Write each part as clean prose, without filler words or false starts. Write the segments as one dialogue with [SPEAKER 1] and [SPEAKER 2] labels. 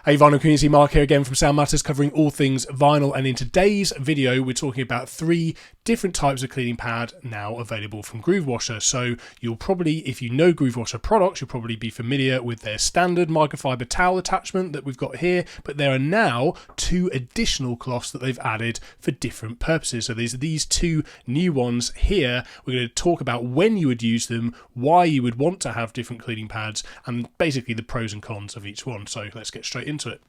[SPEAKER 1] Hey vinyl community, Mark here again from Sound Matters, covering all things vinyl, and in today's video we're talking about 3 different types of cleaning pad now available from GrooveWasher. So you'll probably, if you know GrooveWasher products, you'll probably be familiar with their standard microfiber towel attachment that we've got here, but there are now 2 additional cloths that they've added for different purposes. So there's these 2 new ones here. We're going to talk about when you would use them, why you would want to have different cleaning pads, and basically the pros and cons of each one. So let's get straight into it.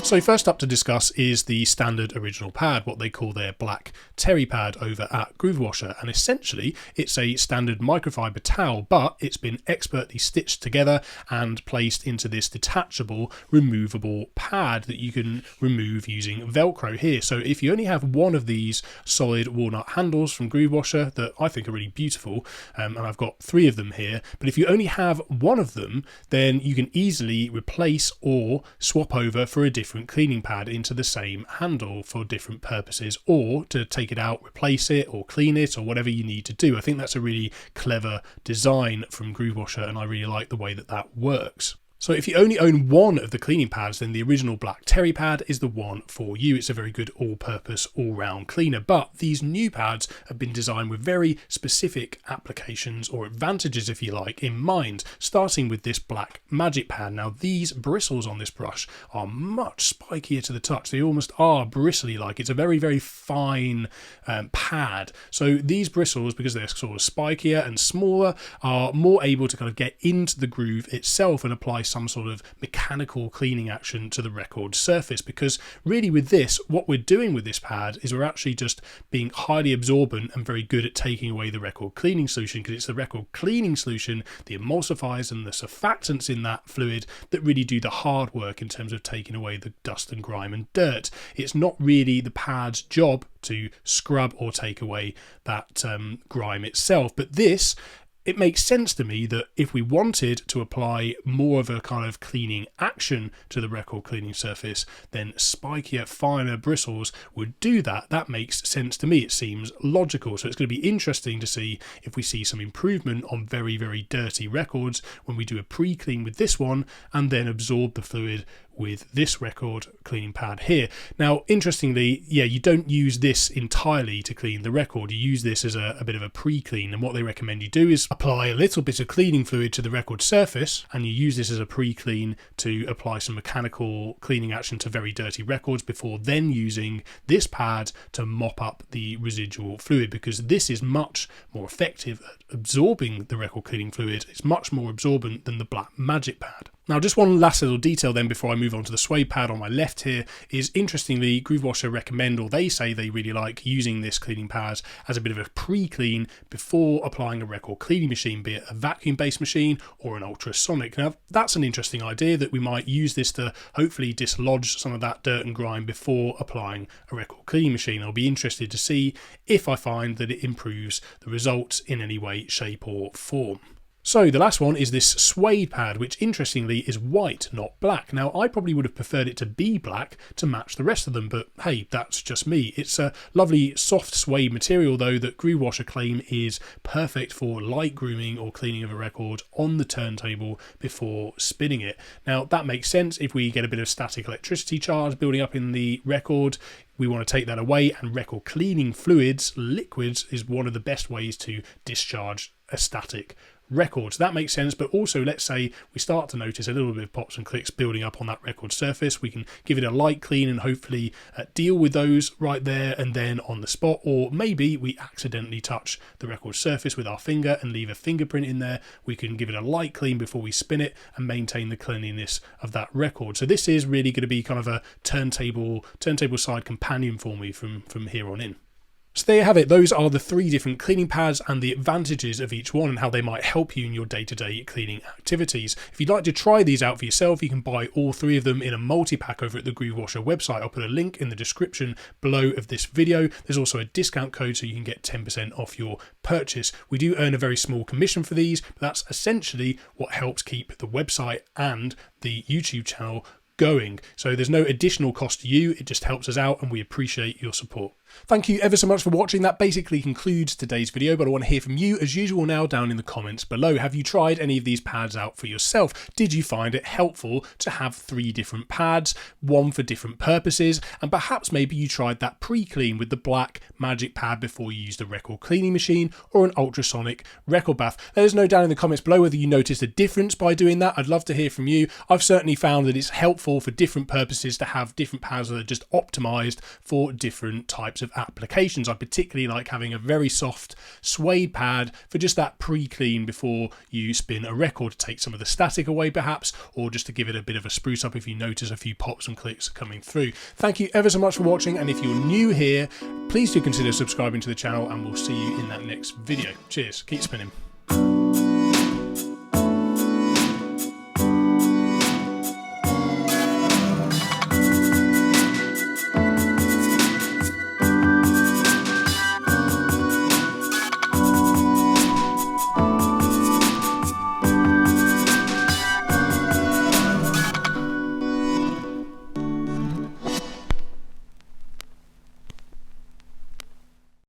[SPEAKER 1] So first up to discuss is the standard original pad, what they call their black terry pad over at GrooveWasher, and essentially it's a standard microfiber towel, but it's been expertly stitched together and placed into this detachable removable pad that you can remove using Velcro here. So if you only have one of these solid walnut handles from GrooveWasher that I think are really beautiful, and I've got 3 of them here, but if you only have one of them, then you can easily replace or swap over for a different cleaning pad into the same handle for different purposes, or to take it out, replace it, or clean it, or whatever you need to do. I think that's a really clever design from GrooveWasher, and I really like the way that that works. So if you only own one of the cleaning pads, then the original black terry pad is the one for you. It's a very good all-purpose, all-round cleaner. But these new pads have been designed with very specific applications or advantages, if you like, in mind, starting with this black magic pad. Now, these bristles on this brush are much spikier to the touch. They almost are bristly-like. It's a very, very fine pad. So these bristles, because they're sort of spikier and smaller, are more able to kind of get into the groove itself and apply some sort of mechanical cleaning action to the record surface, because really with this, what we're doing with this pad is we're actually just being highly absorbent and very good at taking away the record cleaning solution, because it's the record cleaning solution, the emulsifiers and the surfactants in that fluid that really do the hard work in terms of taking away the dust and grime and dirt. It's not really the pad's job to scrub or take away that grime itself, but this, it makes sense to me that if we wanted to apply more of a kind of cleaning action to the record cleaning surface, then spikier, finer bristles would do that. That makes sense to me. It seems logical. So it's going to be interesting to see if we see some improvement on very, very dirty records when we do a pre-clean with this one and then absorb the fluid with this record cleaning pad here. Now, interestingly, yeah, you don't use this entirely to clean the record. You use this as a bit of a pre-clean, and what they recommend you do is apply a little bit of cleaning fluid to the record surface, and you use this as a pre-clean to apply some mechanical cleaning action to very dirty records before then using this pad to mop up the residual fluid, because this is much more effective at absorbing the record cleaning fluid. It's much more absorbent than the black magic pad. Now, just one last little detail then before I move on to the Suede pad on my left here is, interestingly, GrooveWasher recommend, or they say they really like using this cleaning pad as a bit of a pre-clean before applying a record cleaning machine, be it a vacuum-based machine or an ultrasonic. Now, that's an interesting idea, that we might use this to hopefully dislodge some of that dirt and grime before applying a record cleaning machine. I'll be interested to see if I find that it improves the results in any way, shape or form. So the last one is this Suede pad, which interestingly is white, not black. Now, I probably would have preferred it to be black to match the rest of them, but hey, that's just me. It's a lovely soft suede material though that GrooveWasher claim is perfect for light grooming or cleaning of a record on the turntable before spinning it. Now, that makes sense if we get a bit of static electricity charge building up in the record. We want to take that away, and record cleaning fluids, liquids, is one of the best ways to discharge a static records. That makes sense, but also let's say we start to notice a little bit of pops and clicks building up on that record surface. We can give it a light clean and hopefully deal with those right there and then on the spot, or maybe we accidentally touch the record surface with our finger and leave a fingerprint in there. We can give it a light clean before we spin it and maintain the cleanliness of that record. So this is really going to be kind of a turntable side companion for me from here on in. So there you have it. Those are the 3 different cleaning pads and the advantages of each one and how they might help you in your day-to-day cleaning activities. If you'd like to try these out for yourself, you can buy all 3 of them in a multi-pack over at the GrooveWasher website. I'll put a link in the description below of this video. There's also a discount code so you can get 10% off your purchase. We do earn a very small commission for these, but that's essentially what helps keep the website and the YouTube channel going. So there's no additional cost to you, it just helps us out and we appreciate your support. Thank you ever so much for watching. That basically concludes today's video, but I want to hear from you as usual now down in the comments below. Have you tried any of these pads out for yourself? Did you find it helpful to have 3 different pads, one for different purposes, and perhaps maybe you tried that pre-clean with the black magic pad before you used a record cleaning machine or an ultrasonic record bath? Let us know down in the comments below whether you noticed a difference by doing that. I'd love to hear from you. I've certainly found that it's helpful for different purposes to have different pads that are just optimized for different types of applications. I particularly like having a very soft suede pad for just that pre-clean before you spin a record, to take some of the static away perhaps, or just to give it a bit of a spruce up if you notice a few pops and clicks coming through. Thank you ever so much for watching, and if you're new here, please do consider subscribing to the channel and we'll see you in that next video. Cheers, keep spinning.